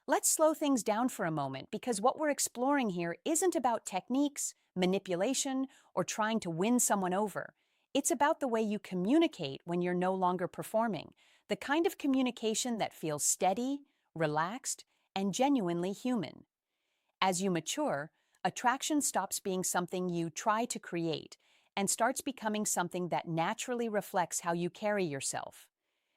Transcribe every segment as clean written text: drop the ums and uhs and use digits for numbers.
Let's slow things down for a moment because what we're exploring here isn't about techniques, manipulation, or trying to win someone over. It's about the way you communicate when you're no longer performing, the kind of communication that feels steady, relaxed, and genuinely human. As you mature, attraction stops being something you try to create and starts becoming something that naturally reflects how you carry yourself.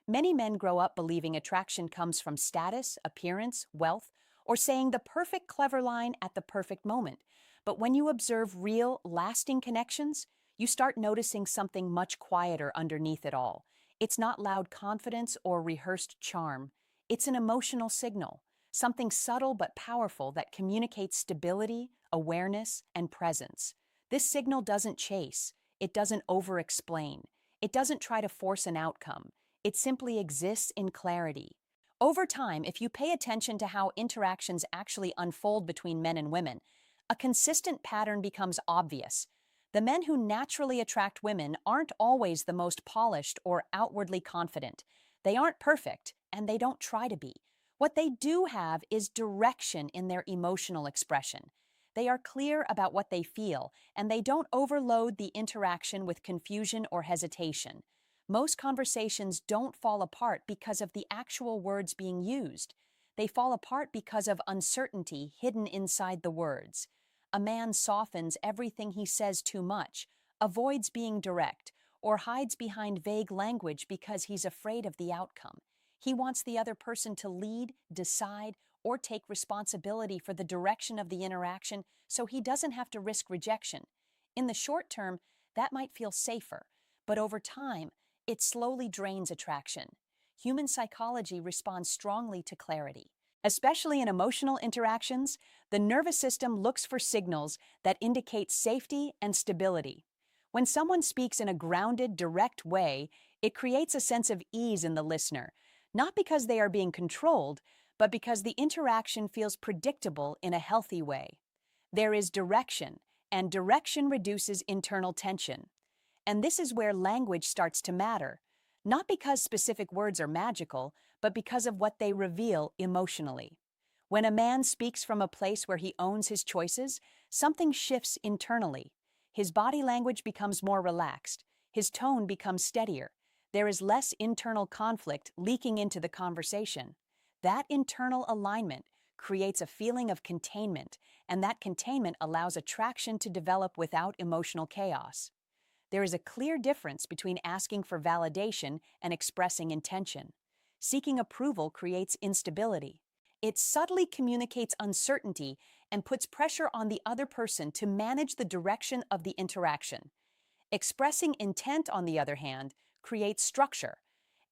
Many men grow up believing attraction comes from status, appearance, wealth, or saying the perfect clever line at the perfect moment. But when you observe real, lasting connections, you start noticing something much quieter underneath it all. It's not loud confidence or rehearsed charm. It's an emotional signal, something subtle but powerful that communicates stability, awareness, and presence. This signal doesn't chase, it doesn't over-explain, it doesn't try to force an outcome. It simply exists in clarity. Over time, if you pay attention to how interactions actually unfold between men and women, a consistent pattern becomes obvious. The men who naturally attract women aren't always the most polished or outwardly confident. They aren't perfect, and they don't try to be. What they do have is direction in their emotional expression. They are clear about what they feel, and they don't overload the interaction with confusion or hesitation. Most conversations don't fall apart because of the actual words being used. They fall apart because of uncertainty hidden inside the words. A man softens everything he says too much, avoids being direct, or hides behind vague language because he's afraid of the outcome. He wants the other person to lead, decide, or take responsibility for the direction of the interaction so he doesn't have to risk rejection. In the short term, that might feel safer, but over time, it slowly drains attraction. Human psychology responds strongly to clarity. Especially in emotional interactions, the nervous system looks for signals that indicate safety and stability. When someone speaks in a grounded, direct way, it creates a sense of ease in the listener, not because they are being controlled, but because the interaction feels predictable in a healthy way. There is direction, and direction reduces internal tension. And this is where language starts to matter, not because specific words are magical, but because of what they reveal emotionally. When a man speaks from a place where he owns his choices, something shifts internally. His body language becomes more relaxed, his tone becomes steadier. There is less internal conflict leaking into the conversation. That internal alignment creates a feeling of containment, and that containment allows attraction to develop without emotional chaos. There is a clear difference between asking for validation and expressing intention. Seeking approval creates instability. It subtly communicates uncertainty and puts pressure on the other person to manage the direction of the interaction. Expressing intent, on the other hand, creates structure,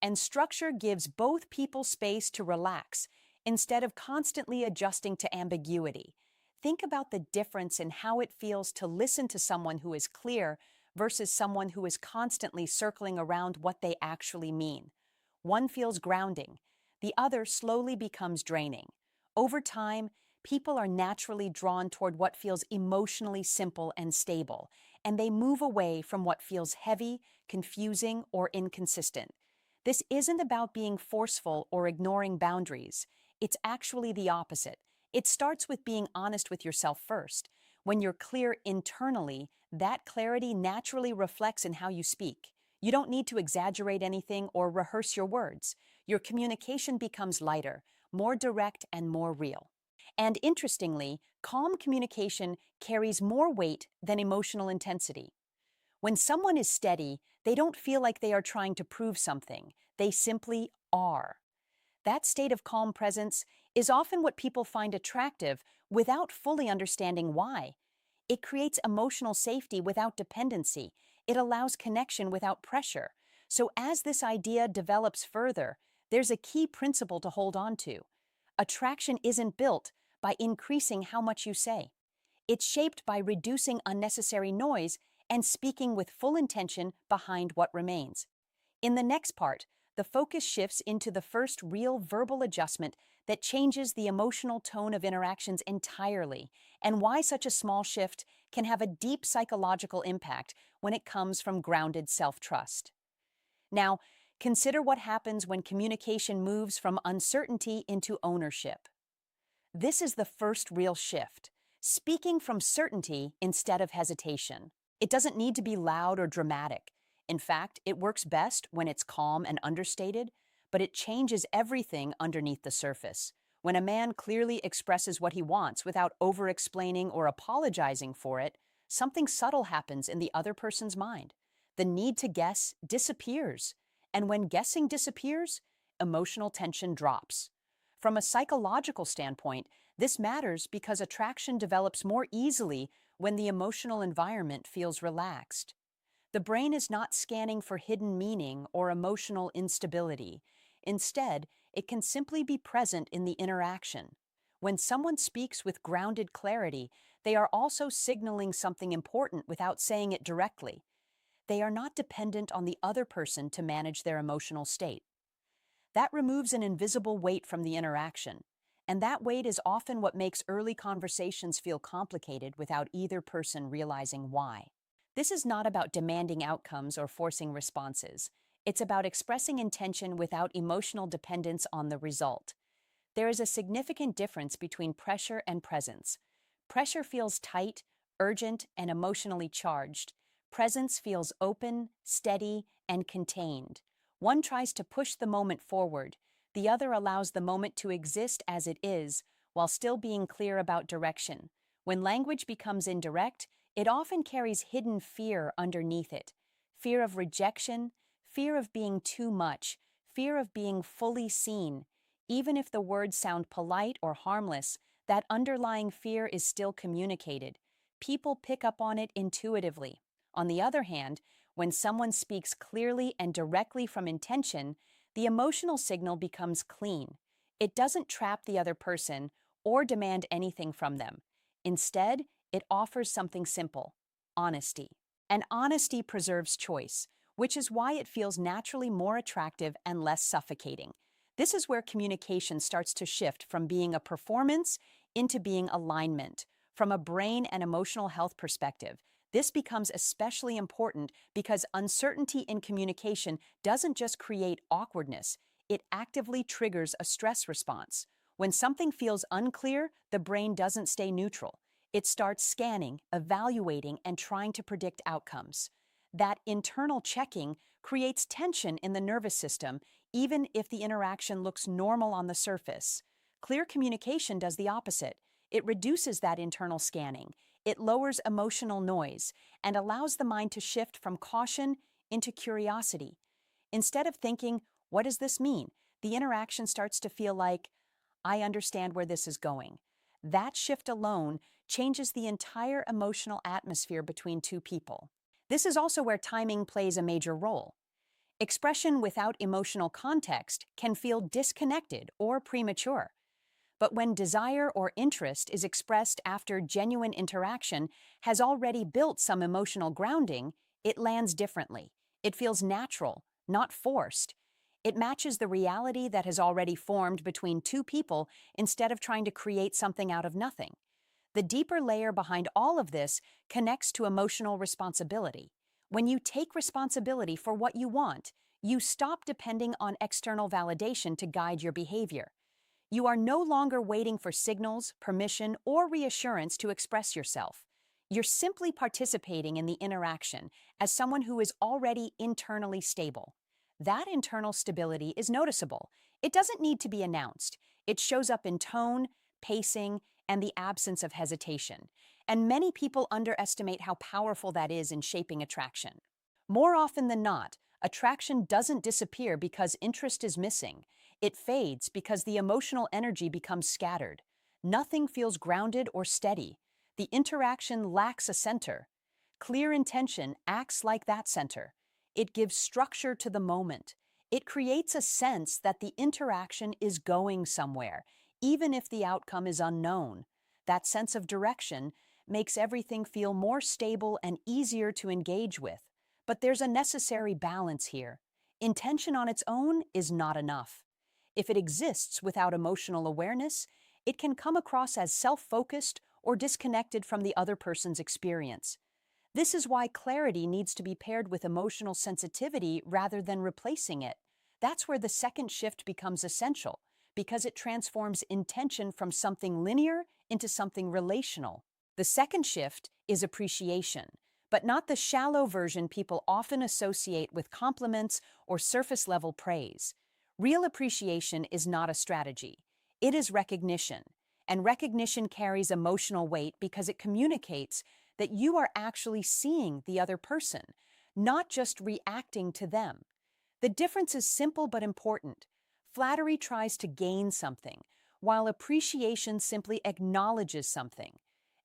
and structure gives both people space to relax instead of constantly adjusting to ambiguity. Think about the difference in how it feels to listen to someone who is clear versus someone who is constantly circling around what they actually mean. One feels grounding, the other slowly becomes draining. Over time, people are naturally drawn toward what feels emotionally simple and stable, and they move away from what feels heavy, confusing, or inconsistent. This isn't about being forceful or ignoring boundaries. It's actually the opposite. It starts with being honest with yourself first. When you're clear internally, that clarity naturally reflects in how you speak. You don't need to exaggerate anything or rehearse your words. Your communication becomes lighter, more direct, and more real. And interestingly, calm communication carries more weight than emotional intensity. When someone is steady, they don't feel like they are trying to prove something. They simply are. That state of calm presence is often what people find attractive without fully understanding why. It creates emotional safety without dependency. It allows connection without pressure. So as this idea develops further, there's a key principle to hold on to. Attraction isn't built by increasing how much you say. It's shaped by reducing unnecessary noise and speaking with full intention behind what remains. In the next part, the focus shifts into the first real verbal adjustment that changes the emotional tone of interactions entirely, and why such a small shift can have a deep psychological impact when it comes from grounded self-trust. Now, consider what happens when communication moves from uncertainty into ownership. This is the first real shift, speaking from certainty instead of hesitation. It doesn't need to be loud or dramatic. In fact, it works best when it's calm and understated, but it changes everything underneath the surface. When a man clearly expresses what he wants without over-explaining or apologizing for it, something subtle happens in the other person's mind. The need to guess disappears. And when guessing disappears, emotional tension drops. From a psychological standpoint, this matters because attraction develops more easily when the emotional environment feels relaxed. The brain is not scanning for hidden meaning or emotional instability. Instead, it can simply be present in the interaction. When someone speaks with grounded clarity, they are also signaling something important without saying it directly. They are not dependent on the other person to manage their emotional state. That removes an invisible weight from the interaction, and that weight is often what makes early conversations feel complicated without either person realizing why. This is not about demanding outcomes or forcing responses. It's about expressing intention without emotional dependence on the result. There is a significant difference between pressure and presence. Pressure feels tight, urgent, and emotionally charged. Presence feels open, steady, and contained. One tries to push the moment forward. The other allows the moment to exist as it is, while still being clear about direction. When language becomes indirect, it often carries hidden fear underneath it. Fear of rejection, fear of being too much, fear of being fully seen. Even if the words sound polite or harmless, that underlying fear is still communicated. People pick up on it intuitively. On the other hand, when someone speaks clearly and directly from intention, the emotional signal becomes clean. It doesn't trap the other person or demand anything from them. Instead, it offers something simple: honesty. And honesty preserves choice, which is why it feels naturally more attractive and less suffocating. This is where communication starts to shift from being a performance into being alignment. From a brain and emotional health perspective, this becomes especially important because uncertainty in communication doesn't just create awkwardness, it actively triggers a stress response. When something feels unclear, the brain doesn't stay neutral. It starts scanning, evaluating, and trying to predict outcomes. That internal checking creates tension in the nervous system, even if the interaction looks normal on the surface. Clear communication does the opposite. It reduces that internal scanning. It lowers emotional noise and allows the mind to shift from caution into curiosity. Instead of thinking, "What does this mean?" the interaction starts to feel like, "I understand where this is going." That shift alone changes the entire emotional atmosphere between two people. This is also where timing plays a major role. Expression without emotional context can feel disconnected or premature. But when desire or interest is expressed after genuine interaction has already built some emotional grounding, it lands differently. It feels natural, not forced. It matches the reality that has already formed between two people instead of trying to create something out of nothing. The deeper layer behind all of this connects to emotional responsibility. When you take responsibility for what you want, you stop depending on external validation to guide your behavior. You are no longer waiting for signals, permission, or reassurance to express yourself. You're simply participating in the interaction as someone who is already internally stable. That internal stability is noticeable. It doesn't need to be announced. It shows up in tone, pacing, and the absence of hesitation. And many people underestimate how powerful that is in shaping attraction. More often than not, attraction doesn't disappear because interest is missing. It fades because the emotional energy becomes scattered. Nothing feels grounded or steady. The interaction lacks a center. Clear intention acts like that center. It gives structure to the moment. It creates a sense that the interaction is going somewhere, even if the outcome is unknown. That sense of direction makes everything feel more stable and easier to engage with. But there's a necessary balance here. Intention on its own is not enough. If it exists without emotional awareness, it can come across as self-focused or disconnected from the other person's experience. This is why clarity needs to be paired with emotional sensitivity rather than replacing it. That's where the second shift becomes essential, because it transforms intention from something linear into something relational. The second shift is appreciation, but not the shallow version people often associate with compliments or surface level praise. Real appreciation is not a strategy, it is recognition. And recognition carries emotional weight because it communicates that you are actually seeing the other person, not just reacting to them. The difference is simple but important. Flattery tries to gain something, while appreciation simply acknowledges something.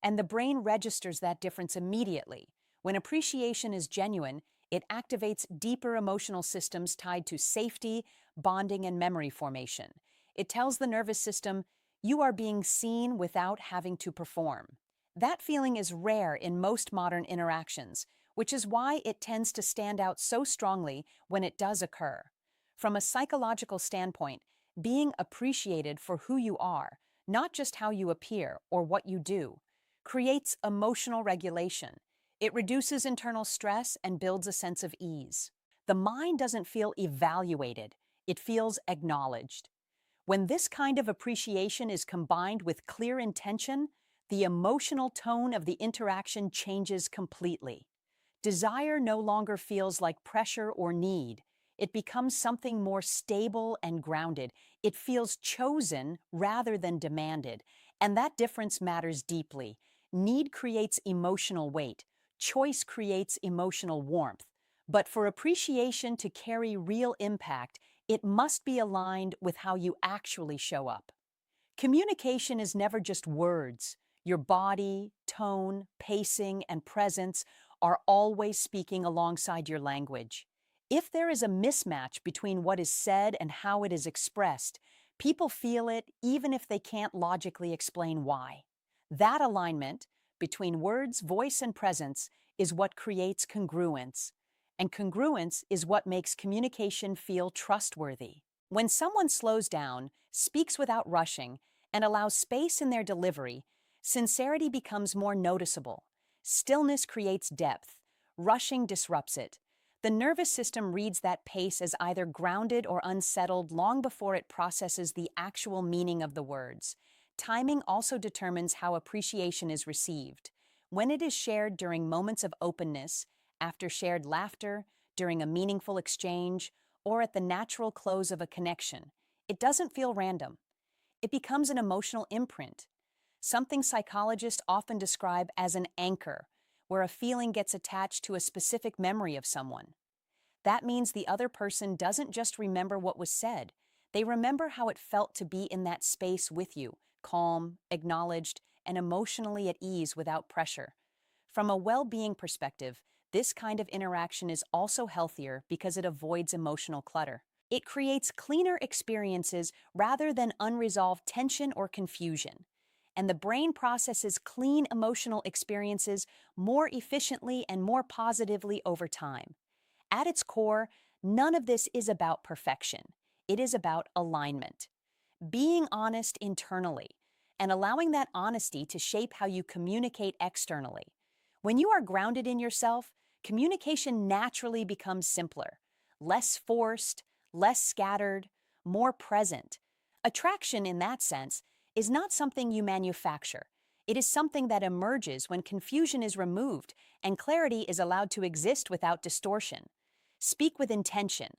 And the brain registers that difference immediately. When appreciation is genuine, it activates deeper emotional systems tied to safety, bonding, and memory formation. It tells the nervous system, you are being seen without having to perform. That feeling is rare in most modern interactions, which is why it tends to stand out so strongly when it does occur. From a psychological standpoint, being appreciated for who you are, not just how you appear or what you do, creates emotional regulation. It reduces internal stress and builds a sense of ease. The mind doesn't feel evaluated, it feels acknowledged. When this kind of appreciation is combined with clear intention, the emotional tone of the interaction changes completely. Desire no longer feels like pressure or need. It becomes something more stable and grounded. It feels chosen rather than demanded. And that difference matters deeply. Need creates emotional weight. Choice creates emotional warmth. But for appreciation to carry real impact, it must be aligned with how you actually show up. Communication is never just words. Your body, tone, pacing, and presence are always speaking alongside your language. If there is a mismatch between what is said and how it is expressed, people feel it even if they can't logically explain why. That alignment between words, voice, and presence is what creates congruence. And congruence is what makes communication feel trustworthy. When someone slows down, speaks without rushing, and allows space in their delivery, sincerity becomes more noticeable. Stillness creates depth. Rushing disrupts it. The nervous system reads that pace as either grounded or unsettled long before it processes the actual meaning of the words. Timing also determines how appreciation is received. When it is shared during moments of openness, after shared laughter, during a meaningful exchange, or at the natural close of a connection, it doesn't feel random. It becomes an emotional imprint, something psychologists often describe as an anchor, where a feeling gets attached to a specific memory of someone. That means the other person doesn't just remember what was said, they remember how it felt to be in that space with you, calm, acknowledged, and emotionally at ease without pressure. From a well-being perspective, this kind of interaction is also healthier because it avoids emotional clutter. It creates cleaner experiences rather than unresolved tension or confusion. And the brain processes clean emotional experiences more efficiently and more positively over time. At its core, none of this is about perfection. It is about alignment. Being honest internally and allowing that honesty to shape how you communicate externally. When you are grounded in yourself, communication naturally becomes simpler, less forced, less scattered, more present. Attraction, in that sense, is not something you manufacture. It is something that emerges when confusion is removed and clarity is allowed to exist without distortion. Speak with intention.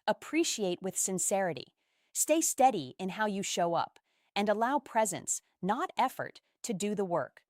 Appreciate with sincerity. Stay steady in how you show up and allow presence, not effort, to do the work.